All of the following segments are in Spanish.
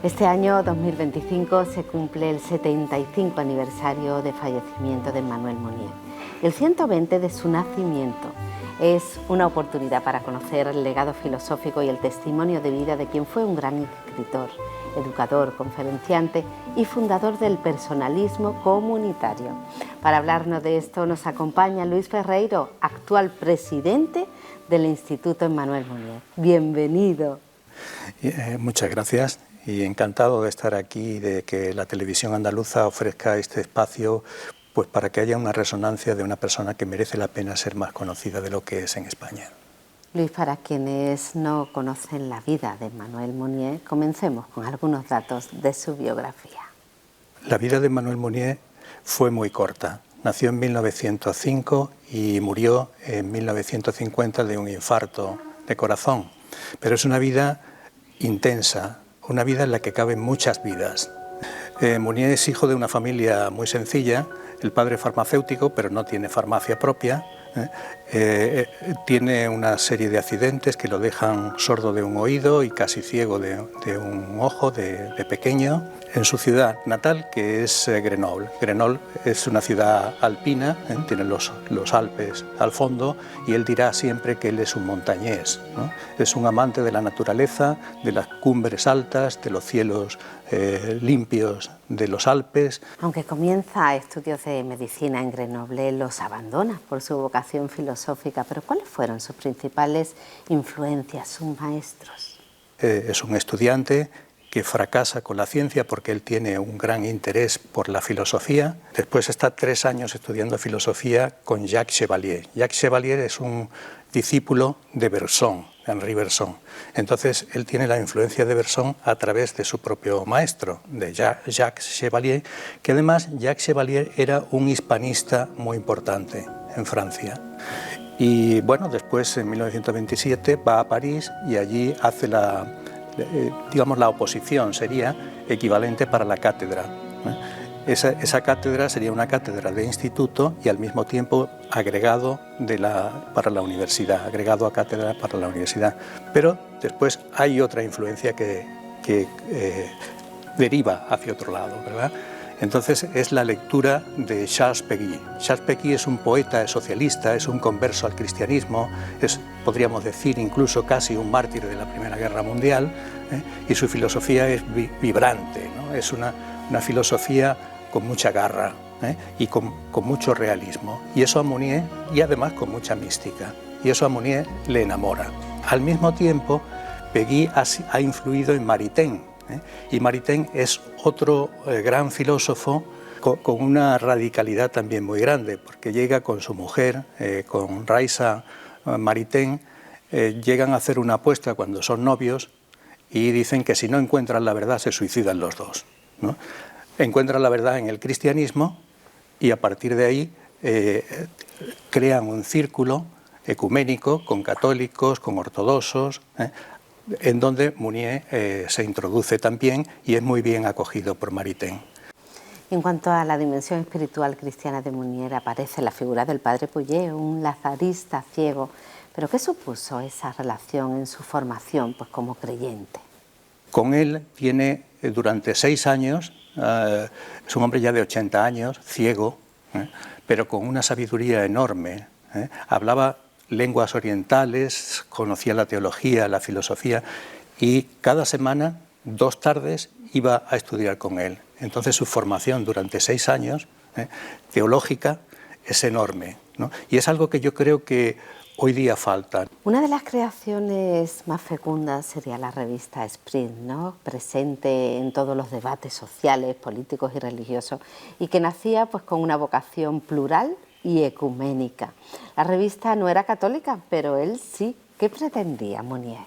Este año 2025 se cumple el 75 aniversario de fallecimiento de Emmanuel Mounier. El 120 de su nacimiento. Es una oportunidad para conocer el legado filosófico y el testimonio de vida de quien fue un gran escritor, educador, conferenciante y fundador del personalismo comunitario. Para hablarnos de esto nos acompaña Luis Ferreiro, actual presidente del Instituto Emmanuel Mounier. Bienvenido. Muchas gracias y encantado de estar aquí y de que la televisión andaluza ofrezca este espacio pues para que haya una resonancia de una persona que merece la pena ser más conocida de lo que es en España. Luis, para quienes no conocen la vida de Emmanuel Mounier, comencemos con algunos datos de su biografía. La vida de Emmanuel Mounier fue muy corta. Nació en 1905 y murió en 1950 de un infarto de corazón. Pero es una vida intensa, una vida en la que caben muchas vidas. Mounier es hijo de una familia muy sencilla, el padre farmacéutico, pero no tiene farmacia propia. Tiene una serie de accidentes que lo dejan sordo de un oído y casi ciego de un ojo de pequeño. En su ciudad natal, que es Grenoble. Grenoble es una ciudad alpina, tiene los Alpes al fondo, y él dirá siempre que él es un montañés, ¿no? Es un amante de la naturaleza, de las cumbres altas, de los cielos limpios de los Alpes. Aunque comienza estudios de medicina en Grenoble, los abandona por su vocación filosófica. ¿Pero cuáles fueron sus principales influencias, sus maestros? Es un estudiante que fracasa con la ciencia porque él tiene un gran interés por la filosofía. Después está 3 años estudiando filosofía con Jacques Chevalier. Jacques Chevalier es un discípulo de Bergson, Henri Bergson. Entonces él tiene la influencia de Bergson a través de su propio maestro, de Jacques Chevalier, que además Jacques Chevalier era un hispanista muy importante en Francia. Y bueno, después en 1927 va a París y allí hace la oposición, sería equivalente para la cátedra. Esa cátedra sería una cátedra de instituto y al mismo tiempo agregado para la universidad, agregado a cátedra para la universidad. Pero después hay otra influencia que deriva hacia otro lado, ¿verdad? Entonces es la lectura de Charles Péguy. Charles Péguy es un poeta, es socialista, es un converso al cristianismo, es, podríamos decir, incluso casi un mártir de la Primera Guerra Mundial, y su filosofía es vibrante, ¿no? Es una filosofía con mucha garra y con mucho realismo. Y eso a Mounier, y además con mucha mística, y eso a Mounier le enamora. Al mismo tiempo, Péguy ha influido en Maritain, y Maritain es otro gran filósofo con una radicalidad también muy grande, porque llega con su mujer, con Raisa Maritain, llegan a hacer una apuesta cuando son novios y dicen que si no encuentran la verdad se suicidan los dos, ¿no? Encuentran la verdad en el cristianismo y a partir de ahí crean un círculo ecuménico con católicos, con ortodoxos, en donde Mounier se introduce también y es muy bien acogido por Maritain. En cuanto a la dimensión espiritual cristiana de Mounier, aparece la figura del padre Pouget, un lazarista ciego. ¿Pero qué supuso esa relación en su formación pues, como creyente? Con él tiene durante 6 años, es un hombre ya de 80 años, ciego, pero con una sabiduría enorme. Hablaba lenguas orientales, conocía la teología, la filosofía, y cada semana, 2 tardes, iba a estudiar con él. Entonces su formación durante 6 años, teológica, es enorme, ¿no? Y es algo que yo creo que hoy día falta. Una de las creaciones más fecundas sería la revista Esprit, ¿no? Presente en todos los debates sociales, políticos y religiosos, y que nacía pues, con una vocación plural y ecuménica. La revista no era católica, pero él sí. ¿Qué pretendía Mounier?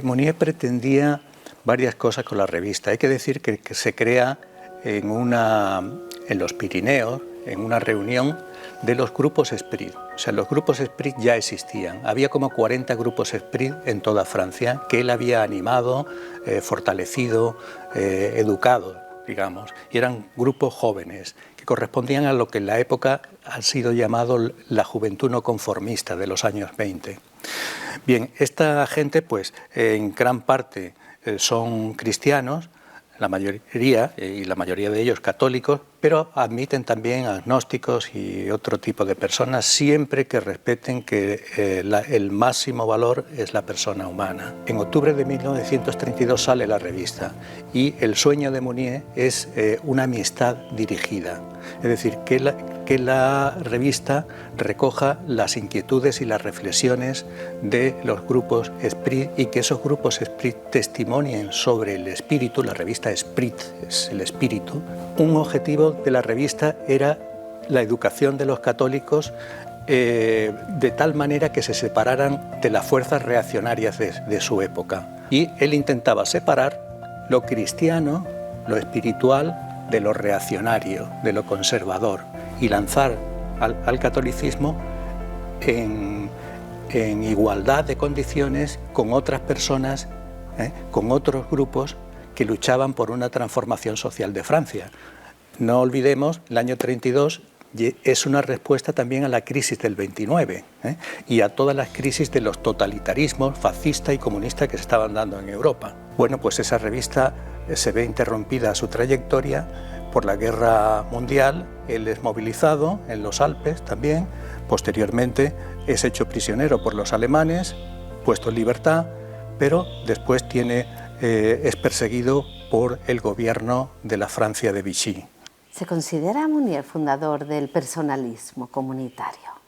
Mounier pretendía varias cosas con la revista. Hay que decir que se crea en los Pirineos, en una reunión de los grupos Esprit. O sea, los grupos Esprit ya existían. Había como 40 grupos Esprit en toda Francia que él había animado, fortalecido, educado, digamos. Y eran grupos jóvenes que correspondían a lo que en la época ha sido llamado la juventud no conformista de los años 20. Bien, esta gente, pues, en gran parte son cristianos, la mayoría, y la mayoría de ellos católicos, pero admiten también agnósticos y otro tipo de personas, siempre que respeten que el máximo valor es la persona humana. En octubre de 1932 sale la revista y el sueño de Mounier es una amistad dirigida, es decir, que la revista recoja las inquietudes y las reflexiones de los grupos Esprit y que esos grupos Esprit testimonien sobre el espíritu. La revista Esprit es el espíritu. Un objetivo de la revista era la educación de los católicos de tal manera que se separaran de las fuerzas reaccionarias de su época. Y él intentaba separar lo cristiano, lo espiritual, de lo reaccionario, de lo conservador, y lanzar al catolicismo en igualdad de condiciones con otras personas, con otros grupos que luchaban por una transformación social de Francia. No olvidemos, el año 32 es una respuesta también a la crisis del 29 y a todas las crisis de los totalitarismos fascista y comunista que se estaban dando en Europa. Bueno, pues esa revista se ve interrumpida su trayectoria por la guerra mundial. Él es movilizado en los Alpes también, posteriormente es hecho prisionero por los alemanes, puesto en libertad, pero después es perseguido por el gobierno de la Francia de Vichy. ¿Se considera a Mounier fundador del personalismo comunitario?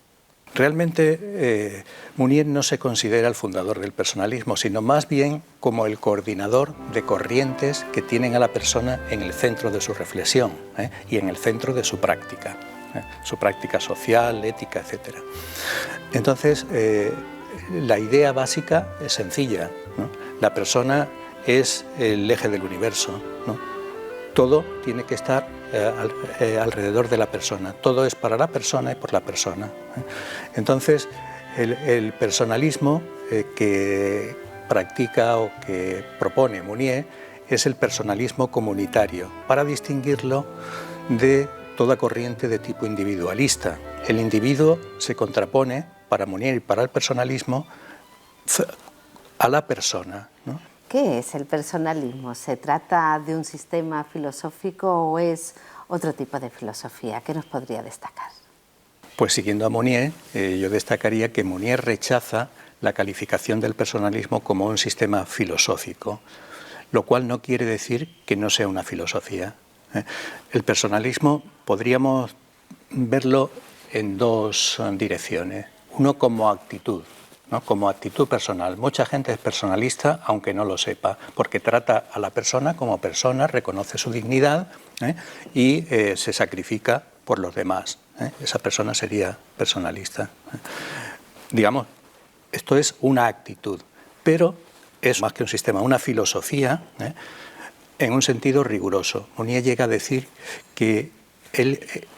Realmente Mounier no se considera el fundador del personalismo, sino más bien como el coordinador de corrientes que tienen a la persona en el centro de su reflexión y en el centro de su práctica social, ética, etc. Entonces, la idea básica es sencilla, ¿no? La persona es el eje del universo, ¿no? Todo tiene que estar alrededor de la persona, todo es para la persona y por la persona. Entonces, el personalismo que practica o que propone Mounier es el personalismo comunitario, para distinguirlo de toda corriente de tipo individualista. El individuo se contrapone, para Mounier y para el personalismo, a la persona, ¿no? ¿Qué es el personalismo? ¿Se trata de un sistema filosófico o es otro tipo de filosofía? ¿Qué nos podría destacar? Pues siguiendo a Mounier, yo destacaría que Mounier rechaza la calificación del personalismo como un sistema filosófico, lo cual no quiere decir que no sea una filosofía. El personalismo podríamos verlo en dos direcciones. Uno como actitud, ¿no? Como actitud personal. Mucha gente es personalista, aunque no lo sepa, porque trata a la persona como persona, reconoce su dignidad y se sacrifica por los demás. Esa persona sería personalista. Digamos, esto es una actitud, pero es más que un sistema, una filosofía en un sentido riguroso. Mounier llega a decir que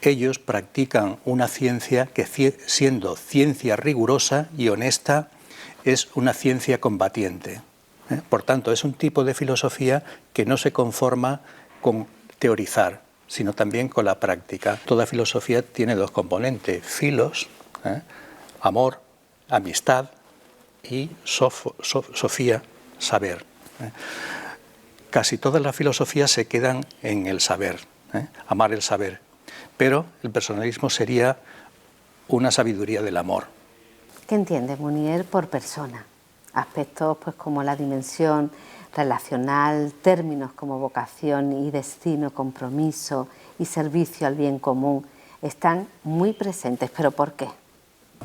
ellos practican una ciencia que, siendo ciencia rigurosa y honesta, es una ciencia combatiente. Por tanto, es un tipo de filosofía que no se conforma con teorizar, sino también con la práctica. Toda filosofía tiene dos componentes: filos, amor, amistad, y sofía, saber. Casi todas las filosofías se quedan en el saber, amar el saber, pero el personalismo sería una sabiduría del amor. ¿Qué entiende Mounier por persona? Aspectos pues, como la dimensión relacional, términos como vocación y destino, compromiso y servicio al bien común están muy presentes, ¿pero por qué?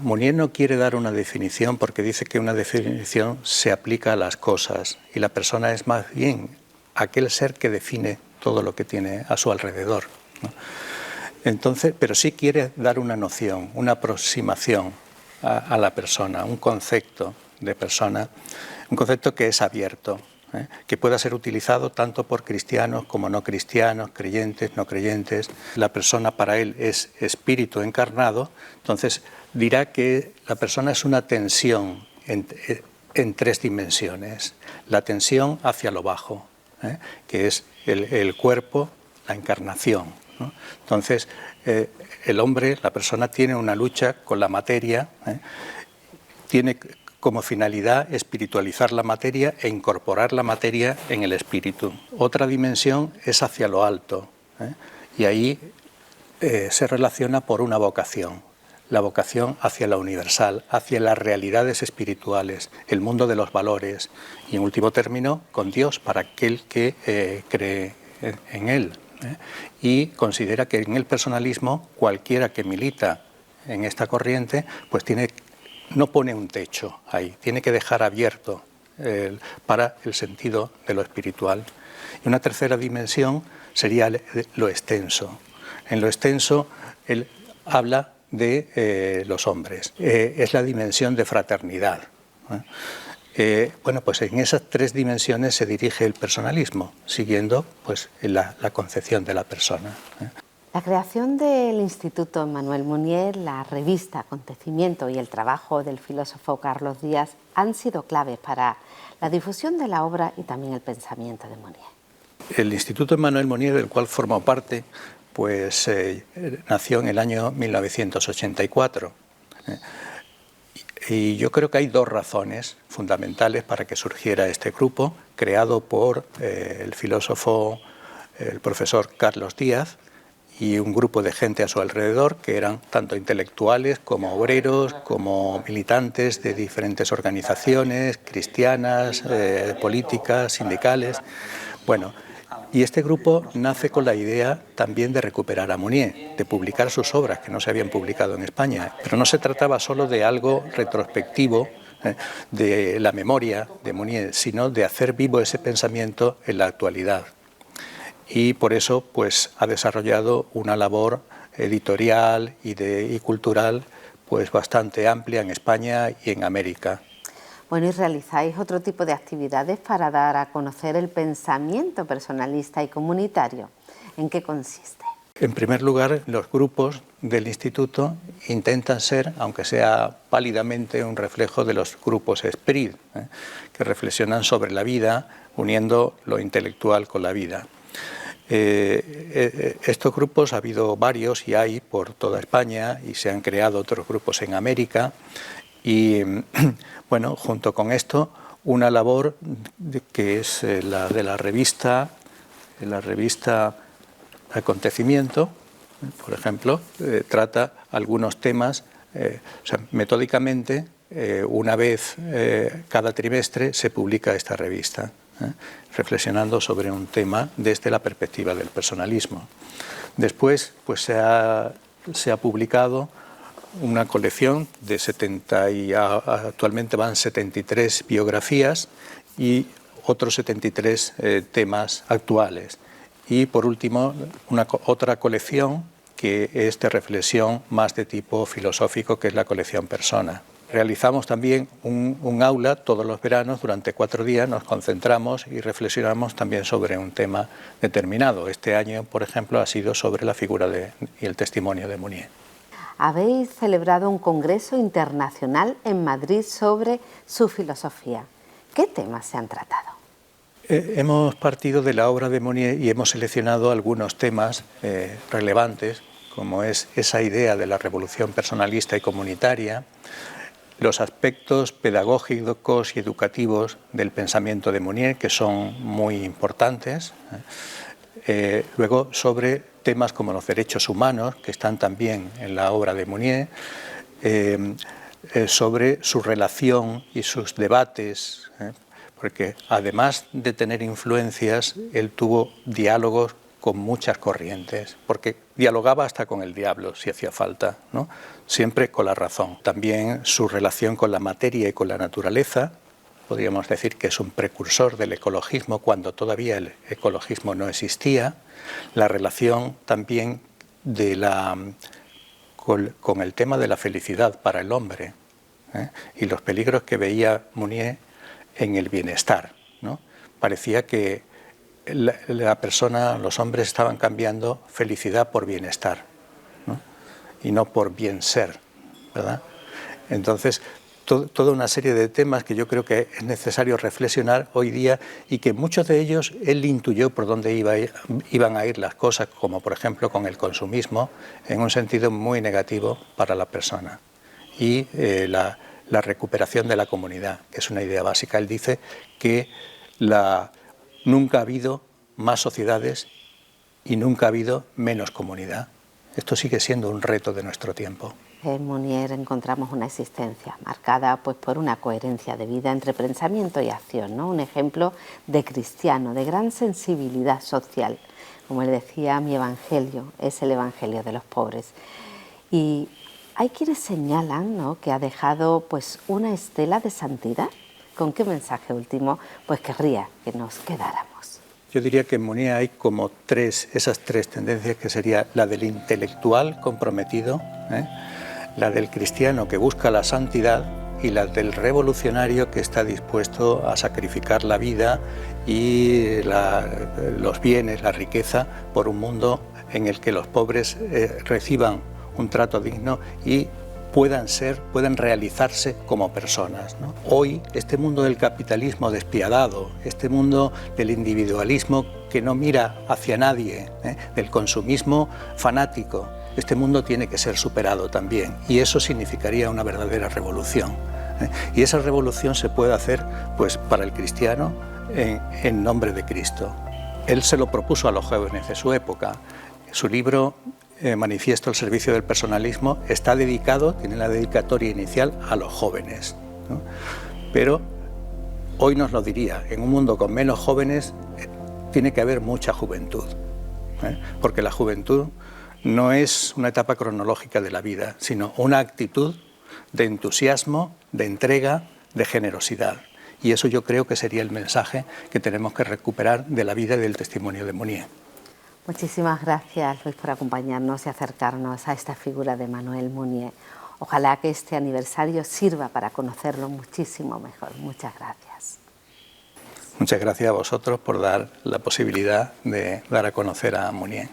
Mounier no quiere dar una definición porque dice que una definición se aplica a las cosas y la persona es más bien aquel ser que define todo lo que tiene a su alrededor, ¿no? Entonces, pero sí quiere dar una noción, una aproximación a la persona, un concepto de persona, un concepto que es abierto, que pueda ser utilizado tanto por cristianos como no cristianos, creyentes, no creyentes. La persona para él es espíritu encarnado, entonces dirá que la persona es una tensión en tres dimensiones. La tensión hacia lo bajo, que es el cuerpo, la encarnación, ¿no? Entonces, el hombre, la persona, tiene una lucha con la materia, tiene como finalidad espiritualizar la materia e incorporar la materia en el espíritu. Otra dimensión es hacia lo alto, y ahí se relaciona por una vocación, la vocación hacia lo universal, hacia las realidades espirituales, el mundo de los valores y, en último término, con Dios para aquel que cree en Él. Y considera que en el personalismo cualquiera que milita en esta corriente pues no pone un techo ahí, tiene que dejar abierto para el sentido de lo espiritual. Y una tercera dimensión sería lo extenso. En lo extenso él habla de los hombres, es la dimensión de fraternidad. Bueno, pues en esas tres dimensiones se dirige el personalismo, siguiendo pues la concepción de la persona. La creación del Instituto Emmanuel Mounier, la revista Acontecimiento y el trabajo del filósofo Carlos Díaz han sido claves para la difusión de la obra y también el pensamiento de Mounier. El Instituto Emmanuel Mounier, del cual formo parte, pues nació en el año 1984. Y yo creo que hay dos razones fundamentales para que surgiera este grupo, creado por el filósofo, el profesor Carlos Díaz, y un grupo de gente a su alrededor, que eran tanto intelectuales como obreros, como militantes de diferentes organizaciones cristianas, políticas, sindicales. Bueno, y este grupo nace con la idea también de recuperar a Mounier, de publicar sus obras que no se habían publicado en España. Pero no se trataba solo de algo retrospectivo, de la memoria de Mounier, sino de hacer vivo ese pensamiento en la actualidad. Y por eso pues ha desarrollado una labor editorial y cultural pues bastante amplia en España y en América. Bueno, ¿y realizáis otro tipo de actividades para dar a conocer el pensamiento personalista y comunitario? ¿En qué consiste? En primer lugar, los grupos del Instituto intentan ser, aunque sea pálidamente, un reflejo de los grupos Esprit, que reflexionan sobre la vida, uniendo lo intelectual con la vida. Estos grupos ha habido varios y hay por toda España, y se han creado otros grupos en América, y bueno, junto con esto una labor que es la de la revista Acontecimiento, por ejemplo, trata algunos temas, o sea, metódicamente, una vez cada trimestre se publica esta revista, reflexionando sobre un tema desde la perspectiva del personalismo. Después pues se ha publicado una colección de actualmente van 73 biografías y otros 73 temas actuales. Y por último, otra colección que es de reflexión más de tipo filosófico, que es la colección Persona. Realizamos también un aula todos los veranos, durante 4 días nos concentramos y reflexionamos también sobre un tema determinado. Este año, por ejemplo, ha sido sobre la figura y el testimonio de Mounier. Habéis celebrado un congreso internacional en Madrid sobre su filosofía. ¿Qué temas se han tratado? Hemos partido de la obra de Mounier y hemos seleccionado algunos temas relevantes, como es esa idea de la revolución personalista y comunitaria, los aspectos pedagógicos y educativos del pensamiento de Mounier, que son muy importantes. Luego, sobre temas como los derechos humanos, que están también en la obra de Mounier, sobre su relación y sus debates, porque además de tener influencias, él tuvo diálogos con muchas corrientes, porque dialogaba hasta con el diablo, si hacía falta, ¿no? Siempre con la razón. También su relación con la materia y con la naturaleza, podríamos decir que es un precursor del ecologismo cuando todavía el ecologismo no existía. La relación también con el tema de la felicidad para el hombre, y los peligros que veía Mounier en el bienestar, ¿no? Parecía que la persona, los hombres estaban cambiando felicidad por bienestar, ¿no? Y no por bien ser, ¿verdad? Entonces, toda una serie de temas que yo creo que es necesario reflexionar hoy día y que muchos de ellos él intuyó por dónde iban a ir las cosas, como por ejemplo con el consumismo, en un sentido muy negativo para la persona. Y la recuperación de la comunidad, que es una idea básica. Él dice que nunca ha habido más sociedades y nunca ha habido menos comunidad. Esto sigue siendo un reto de nuestro tiempo. En Monnier encontramos una existencia marcada pues, por una coherencia de vida entre pensamiento y acción, ¿no? Un ejemplo de cristiano, de gran sensibilidad social. Como él decía, mi evangelio es el evangelio de los pobres. Y hay quienes señalan, ¿no?, que ha dejado pues, una estela de santidad. ¿Con qué mensaje último pues, querría que nos quedáramos? Yo diría que en Monnier hay como esas tres tendencias, que sería la del intelectual comprometido, la del cristiano que busca la santidad y la del revolucionario que está dispuesto a sacrificar la vida y los bienes, la riqueza, por un mundo en el que los pobres reciban un trato digno y puedan realizarse como personas, ¿no? Hoy, este mundo del capitalismo despiadado, este mundo del individualismo que no mira hacia nadie, del consumismo fanático, este mundo tiene que ser superado también, y eso significaría una verdadera revolución. Y esa revolución se puede hacer pues, para el cristiano en nombre de Cristo. Él se lo propuso a los jóvenes de su época. Su libro, Manifiesto al servicio del personalismo, está dedicado, tiene la dedicatoria inicial a los jóvenes, ¿no? Pero hoy nos lo diría, en un mundo con menos jóvenes tiene que haber mucha juventud, porque la juventud no es una etapa cronológica de la vida, sino una actitud de entusiasmo, de entrega, de generosidad. Y eso yo creo que sería el mensaje que tenemos que recuperar de la vida y del testimonio de Monnier. Muchísimas gracias, Luis, por acompañarnos y acercarnos a esta figura de Manuel Monnier. Ojalá que este aniversario sirva para conocerlo muchísimo mejor. Muchas gracias. Muchas gracias a vosotros por dar la posibilidad de dar a conocer a Monnier.